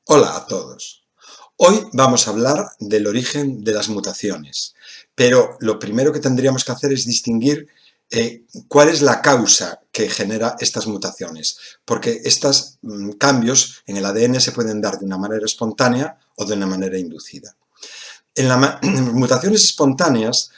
Hola a todos. Hoy vamos a hablar del origen de las mutaciones, pero lo primero que tendríamos que hacer es distinguir cuál es la causa que genera estas mutaciones, porque estos cambios en el ADN se pueden dar de una manera espontánea o de una manera inducida. En las mutaciones espontáneas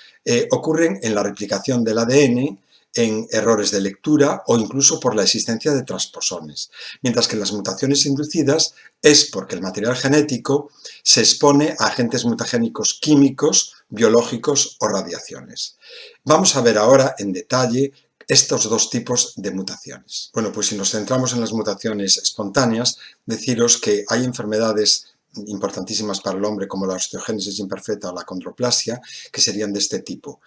ocurren en la replicación del ADN, en errores de lectura o incluso por la existencia de transposones, mientras que las mutaciones inducidas es porque el material genético se expone a agentes mutagénicos químicos, biológicos o radiaciones. Vamos a ver ahora en detalle estos dos tipos de mutaciones. Bueno, pues si nos centramos en las mutaciones espontáneas, deciros que hay enfermedades importantísimas para el hombre como la osteogénesis imperfecta o la condroplasia, que serían de este tipo.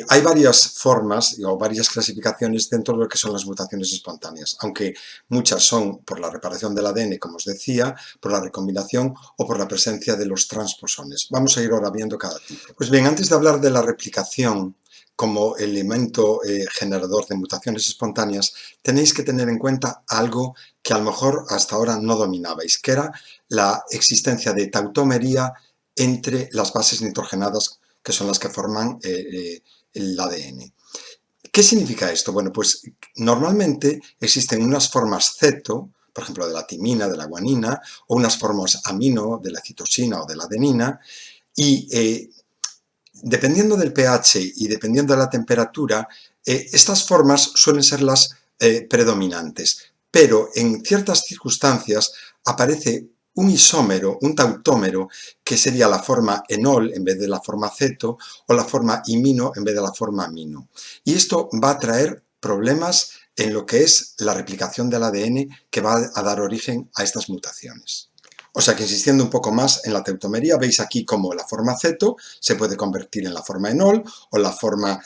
Hay varias formas o varias clasificaciones dentro de lo que son las mutaciones espontáneas, aunque muchas son por la reparación del ADN, como os decía, por la recombinación o por la presencia de los transposones. Vamos a ir ahora viendo cada tipo. Pues bien, antes de hablar de la replicación como elemento generador de mutaciones espontáneas, tenéis que tener en cuenta algo que a lo mejor hasta ahora no dominabais, que era la existencia de tautomería entre las bases nitrogenadas que son las que forman el ADN. ¿Qué significa esto? Bueno, pues normalmente existen unas formas ceto, por ejemplo de la timina, de la guanina, o unas formas amino de la citosina o de la adenina, y dependiendo del pH y dependiendo de la temperatura, estas formas suelen ser las predominantes, pero en ciertas circunstancias aparece un isómero, un tautómero, que sería la forma enol en vez de la forma ceto, o la forma imino en vez de la forma amino. Y esto va a traer problemas en lo que es la replicación del ADN que va a dar origen a estas mutaciones. O sea que insistiendo un poco más en la tautomería, veis aquí cómo la forma ceto se puede convertir en la forma enol o la forma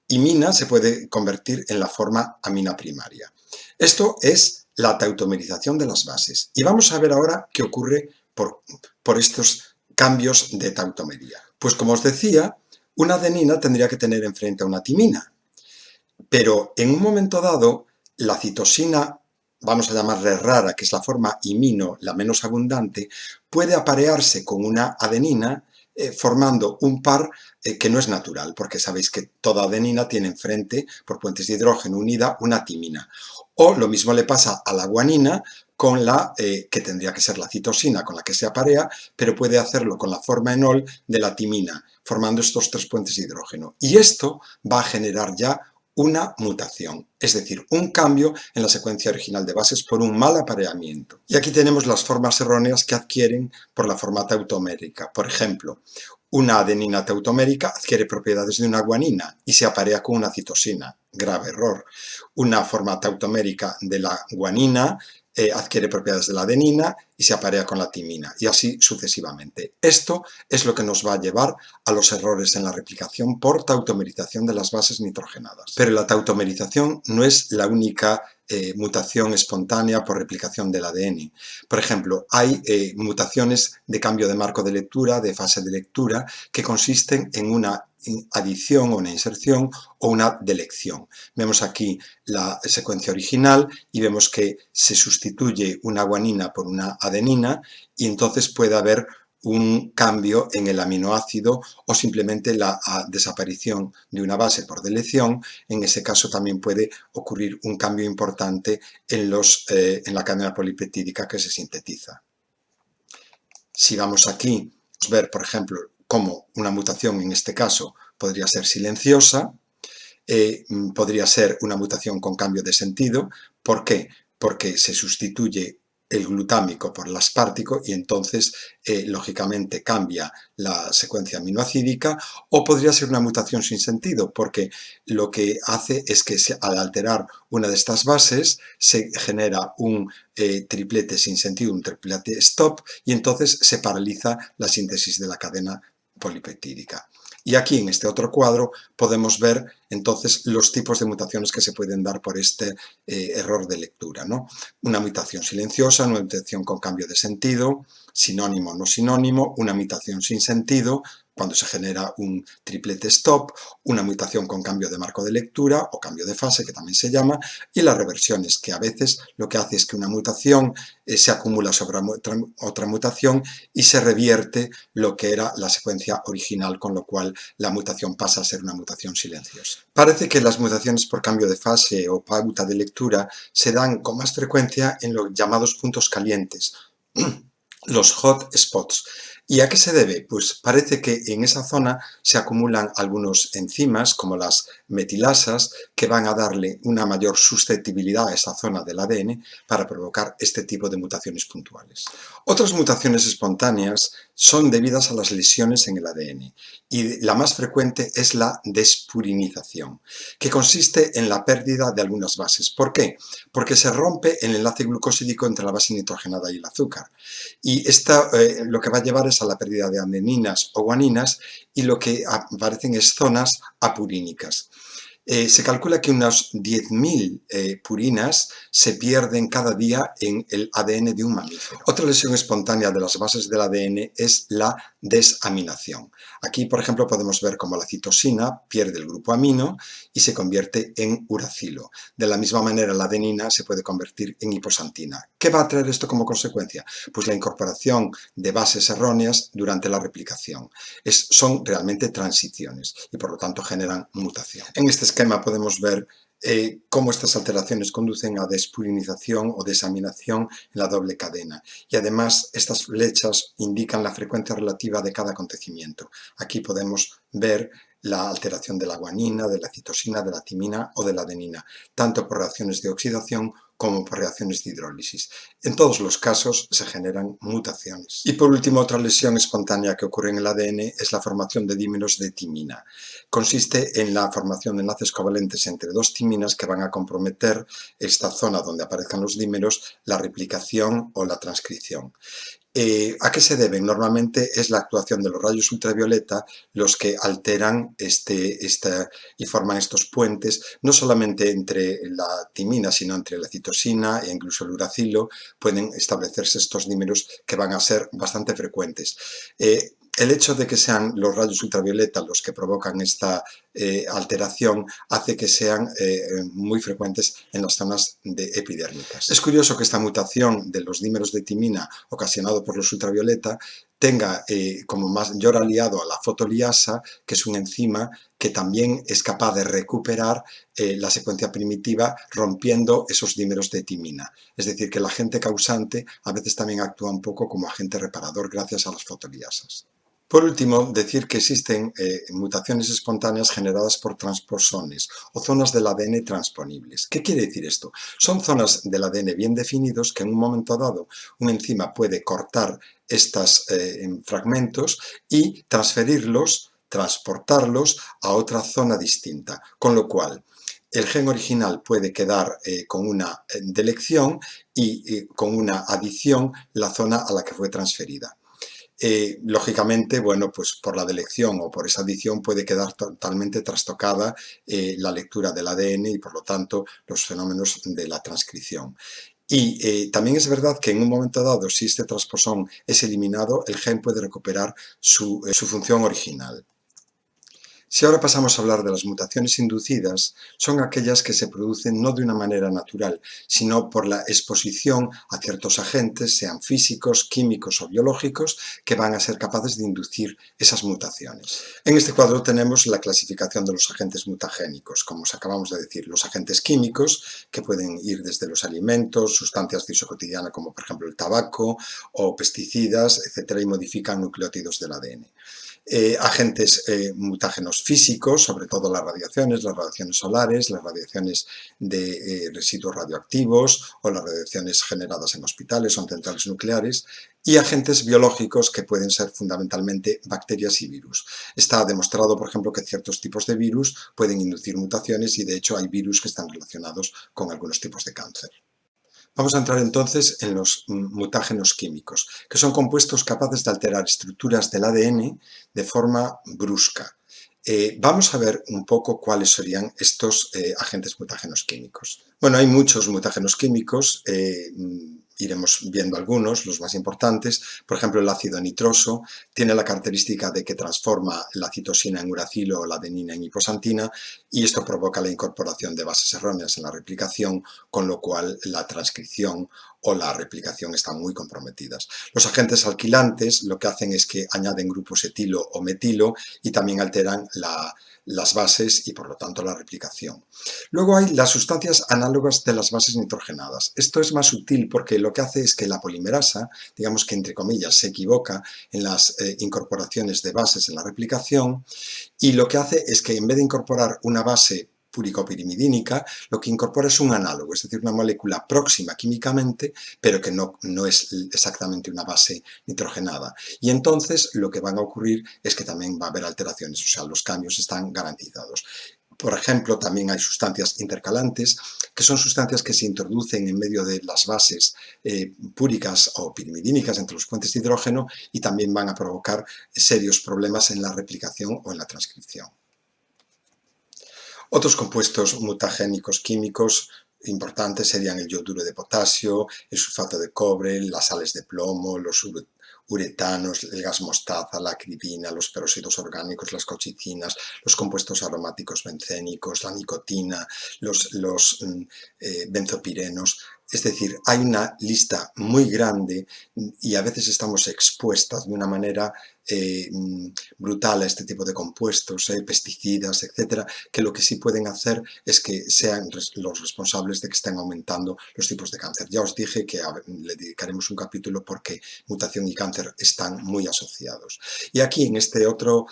imina se puede convertir en la forma amina primaria. Esto es la tautomerización de las bases. Y vamos a ver ahora qué ocurre por estos cambios de tautomería. Pues como os decía, una adenina tendría que tener enfrente a una timina, pero en un momento dado la citosina, vamos a llamarle rara, que es la forma imino, la menos abundante, puede aparearse con una adenina formando un par que no es natural, porque sabéis que toda adenina tiene enfrente, por puentes de hidrógeno unida, una timina. O lo mismo le pasa a la guanina con la que tendría que ser la citosina con la que se aparea, pero puede hacerlo con la forma enol de la timina, formando estos tres puentes de hidrógeno. Y esto va a generar ya una mutación, es decir, un cambio en la secuencia original de bases por un mal apareamiento. Y aquí tenemos las formas erróneas que adquieren por la forma tautomérica. Por ejemplo, una adenina tautomérica adquiere propiedades de una guanina y se aparea con una citosina. Grave error. Una forma tautomérica de la guanina adquiere propiedades de la adenina y se aparea con la timina, y así sucesivamente. Esto es lo que nos va a llevar a los errores en la replicación por tautomerización de las bases nitrogenadas. Pero la tautomerización no es la única mutación espontánea por replicación del ADN. Por ejemplo, hay mutaciones de cambio de marco de lectura, de fase de lectura, que consisten en una adición o una inserción o una delección. Vemos aquí la secuencia original y vemos que se sustituye una guanina por una adenina y entonces puede haber un cambio en el aminoácido o simplemente la desaparición de una base por delección. En ese caso también puede ocurrir un cambio importante en la cadena polipeptídica que se sintetiza. Si vamos aquí a ver, por ejemplo, cómo una mutación en este caso podría ser silenciosa, podría ser una mutación con cambio de sentido. ¿Por qué? Porque se sustituye el glutámico por el aspartico y entonces lógicamente cambia la secuencia aminoacídica, o podría ser una mutación sin sentido porque lo que hace es que al alterar una de estas bases se genera un triplete sin sentido, un triplete stop, y entonces se paraliza la síntesis de la cadena polipeptídica. Y aquí en este otro cuadro podemos ver entonces los tipos de mutaciones que se pueden dar por este error de lectura, ¿no? Una mutación silenciosa, una mutación con cambio de sentido, sinónimo o no sinónimo, una mutación sin sentido, cuando se genera un triplete stop, una mutación con cambio de marco de lectura o cambio de fase, que también se llama, y las reversiones, que a veces lo que hace es que una mutación se acumula sobre otra mutación y se revierte lo que era la secuencia original, con lo cual la mutación pasa a ser una mutación silenciosa. Parece que las mutaciones por cambio de fase o pauta de lectura se dan con más frecuencia en los llamados puntos calientes, los hot spots. ¿Y a qué se debe? Pues parece que en esa zona se acumulan algunos enzimas, como las metilasas, que van a darle una mayor susceptibilidad a esa zona del ADN para provocar este tipo de mutaciones puntuales. Otras mutaciones espontáneas son debidas a las lesiones en el ADN y la más frecuente es la despurinización, que consiste en la pérdida de algunas bases. ¿Por qué? Porque se rompe el enlace glucosídico entre la base nitrogenada y el azúcar. Y esta lo que va a llevar es a la pérdida de adeninas o guaninas y lo que aparecen es zonas apurínicas. Se calcula que unas 10.000 purinas se pierden cada día en el ADN de un mamífero. Otra lesión espontánea de las bases del ADN es la desaminación. Aquí, por ejemplo, podemos ver cómo la citosina pierde el grupo amino y se convierte en uracilo. De la misma manera, la adenina se puede convertir en hiposantina. ¿Qué va a traer esto como consecuencia? Pues la incorporación de bases erróneas durante la replicación. Son realmente transiciones y por lo tanto generan mutación. En este esquema podemos ver cómo estas alteraciones conducen a despurinización o desaminación en la doble cadena. Y además estas flechas indican la frecuencia relativa de cada acontecimiento. Aquí podemos ver la alteración de la guanina, de la citosina, de la timina o de la adenina, tanto por reacciones de oxidación como por reacciones de hidrólisis. En todos los casos se generan mutaciones. Y por último, otra lesión espontánea que ocurre en el ADN es la formación de dímeros de timina. Consiste en la formación de enlaces covalentes entre dos timinas que van a comprometer esta zona donde aparezcan los dímeros, la replicación o la transcripción. ¿A qué se deben? Normalmente es la actuación de los rayos ultravioleta los que alteran y forman estos puentes, no solamente entre la timina, sino entre la citosina e incluso el uracilo, pueden establecerse estos dímeros que van a ser bastante frecuentes. El hecho de que sean los rayos ultravioleta los que provocan esta alteración hace que sean muy frecuentes en las zonas epidérmicas. Es curioso que esta mutación de los dímeros de timina ocasionado por los ultravioleta tenga como mayor aliado a la fotoliasa, que es una enzima que también es capaz de recuperar la secuencia primitiva rompiendo esos dímeros de timina. Es decir, que el agente causante a veces también actúa un poco como agente reparador gracias a las fotoliasas. Por último, decir que existen mutaciones espontáneas generadas por transposones o zonas del ADN transponibles. ¿Qué quiere decir esto? Son zonas del ADN bien definidos que en un momento dado una enzima puede cortar estos fragmentos y transferirlos, transportarlos a otra zona distinta, con lo cual el gen original puede quedar con una delección y con una adición la zona a la que fue transferida. Lógicamente, bueno, pues por la delección o por esa adición puede quedar totalmente trastocada la lectura del ADN y por lo tanto los fenómenos de la transcripción. Y también es verdad que en un momento dado, si este transposón es eliminado, el gen puede recuperar su función original. Si ahora pasamos a hablar de las mutaciones inducidas, son aquellas que se producen no de una manera natural, sino por la exposición a ciertos agentes, sean físicos, químicos o biológicos, que van a ser capaces de inducir esas mutaciones. En este cuadro tenemos la clasificación de los agentes mutagénicos, como os acabamos de decir, los agentes químicos, que pueden ir desde los alimentos, sustancias de uso cotidiano como por ejemplo el tabaco o pesticidas, etcétera, y modifican nucleótidos del ADN. Agentes mutágenos físicos, sobre todo las radiaciones solares, las radiaciones de residuos radioactivos o las radiaciones generadas en hospitales o en centrales nucleares, y agentes biológicos que pueden ser fundamentalmente bacterias y virus. Está demostrado, por ejemplo, que ciertos tipos de virus pueden inducir mutaciones y de hecho hay virus que están relacionados con algunos tipos de cáncer. Vamos a entrar entonces en los mutágenos químicos, que son compuestos capaces de alterar estructuras del ADN de forma brusca. Vamos a ver un poco cuáles serían estos agentes mutágenos químicos. Bueno, hay muchos mutágenos químicos, iremos viendo algunos, los más importantes. Por ejemplo, el ácido nitroso tiene la característica de que transforma la citosina en uracilo o la adenina en hiposantina, y esto provoca la incorporación de bases erróneas en la replicación, con lo cual la transcripción o la replicación están muy comprometidas. Los agentes alquilantes lo que hacen es que añaden grupos etilo o metilo y también alteran las bases y por lo tanto la replicación. Luego hay las sustancias análogas de las bases nitrogenadas. Esto es más sutil porque lo que hace es que la polimerasa, digamos que entre comillas, se equivoca en las incorporaciones de bases en la replicación, y lo que hace es que en vez de incorporar una base puricopirimidínica, lo que incorpora es un análogo, es decir, una molécula próxima químicamente, pero que no es exactamente una base nitrogenada. Y entonces lo que van a ocurrir es que también va a haber alteraciones, o sea, los cambios están garantizados. Por ejemplo, también hay sustancias intercalantes, que son sustancias que se introducen en medio de las bases púricas o pirimidínicas entre los puentes de hidrógeno, y también van a provocar serios problemas en la replicación o en la transcripción. Otros compuestos mutagénicos químicos importantes serían el yoduro de potasio, el sulfato de cobre, las sales de plomo, los uretanos, el gas mostaza, la acribina, los peróxidos orgánicos, las cochicinas, los compuestos aromáticos bencénicos, la nicotina, los benzopirenos. Es decir, hay una lista muy grande y a veces estamos expuestas de una manera brutal a este tipo de compuestos, pesticidas, etcétera, que lo que sí pueden hacer es que sean los responsables de que estén aumentando los tipos de cáncer. Ya os dije que le dedicaremos un capítulo porque mutación y cáncer están muy asociados. Y aquí en este otro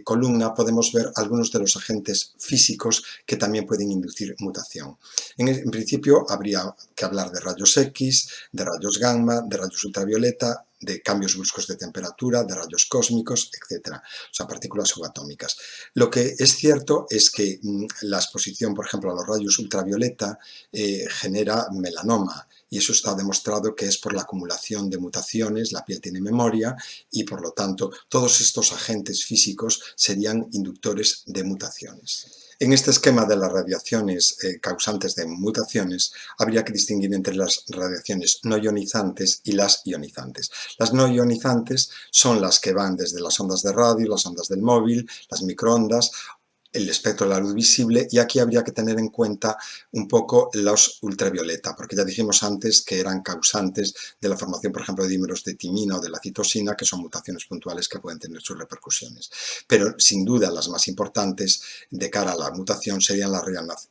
columna podemos ver algunos de los agentes físicos que también pueden inducir mutación. En principio habría que hablar de rayos X, de rayos gamma, de rayos ultravioleta, de cambios bruscos de temperatura, de rayos cósmicos, etc. O sea, partículas subatómicas. Lo que es cierto es que la exposición, por ejemplo, a los rayos ultravioleta genera melanoma, y eso está demostrado que es por la acumulación de mutaciones, la piel tiene memoria, y por lo tanto todos estos agentes físicos serían inductores de mutaciones. En este esquema de las radiaciones causantes de mutaciones, habría que distinguir entre las radiaciones no ionizantes y las ionizantes. Las no ionizantes son las que van desde las ondas de radio, las ondas del móvil, las microondas, el espectro de la luz visible, y aquí habría que tener en cuenta un poco los ultravioleta, porque ya dijimos antes que eran causantes de la formación, por ejemplo, de dímeros de timina o de la citosina, que son mutaciones puntuales que pueden tener sus repercusiones. Pero sin duda las más importantes de cara a la mutación serían las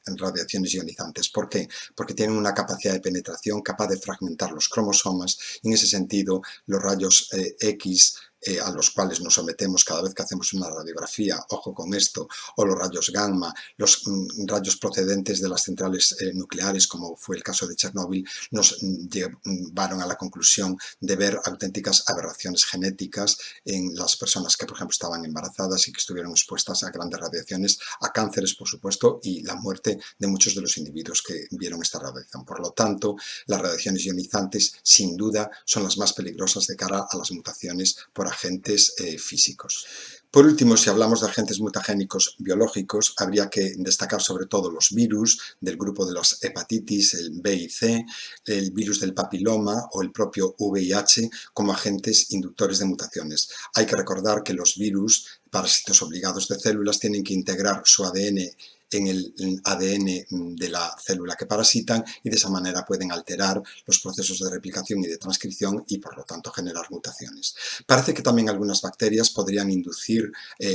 radiaciones ionizantes. ¿Por qué? Porque tienen una capacidad de penetración capaz de fragmentar los cromosomas, y en ese sentido los rayos X a los cuales nos sometemos cada vez que hacemos una radiografía, ojo con esto, o los rayos gamma, los rayos procedentes de las centrales nucleares, como fue el caso de Chernóbil, nos llevaron a la conclusión de ver auténticas aberraciones genéticas en las personas que, por ejemplo, estaban embarazadas y que estuvieron expuestas a grandes radiaciones, a cánceres, por supuesto, y la muerte de muchos de los individuos que vieron esta radiación. Por lo tanto, las radiaciones ionizantes, sin duda, son las más peligrosas de cara a las mutaciones por agentes físicos. Por último, si hablamos de agentes mutagénicos biológicos, habría que destacar sobre todo los virus del grupo de las hepatitis, el B y C, el virus del papiloma o el propio VIH como agentes inductores de mutaciones. Hay que recordar que los virus, parásitos obligados de células, tienen que integrar su ADN en el ADN de la célula que parasitan, y de esa manera pueden alterar los procesos de replicación y de transcripción y por lo tanto generar mutaciones. Parece que también algunas bacterias podrían inducir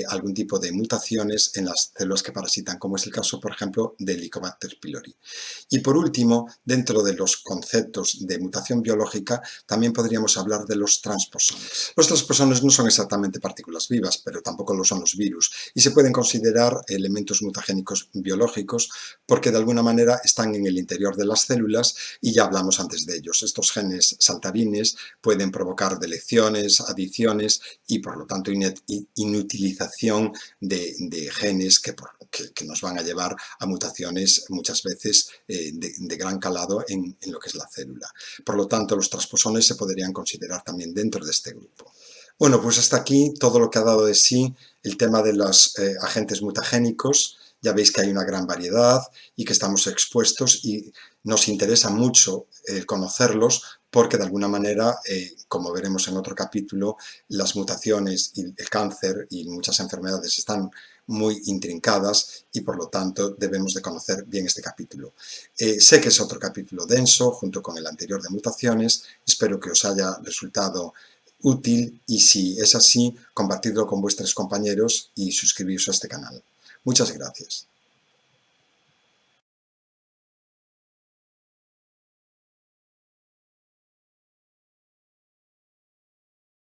algún tipo de mutaciones en las células que parasitan, como es el caso, por ejemplo, de Helicobacter pylori. Y por último, dentro de los conceptos de mutación biológica, también podríamos hablar de los transposones. Los transposones no son exactamente partículas vivas, pero tampoco lo son los virus, y se pueden considerar elementos mutagénicos biológicos porque de alguna manera están en el interior de las células, y ya hablamos antes de ellos. Estos genes saltarines pueden provocar deleciones, adiciones y por lo tanto inutilización de genes que nos van a llevar a mutaciones muchas veces de gran calado en lo que es la célula. Por lo tanto, los transposones se podrían considerar también dentro de este grupo. Bueno, pues hasta aquí todo lo que ha dado de sí el tema de los agentes mutagénicos. Ya veis que hay una gran variedad y que estamos expuestos y nos interesa mucho conocerlos porque de alguna manera, como veremos en otro capítulo, las mutaciones y el cáncer y muchas enfermedades están muy intrincadas y por lo tanto debemos de conocer bien este capítulo. Sé que es otro capítulo denso junto con el anterior de mutaciones, espero que os haya resultado útil y si es así, compartidlo con vuestros compañeros y suscribiros a este canal. Muchas gracias.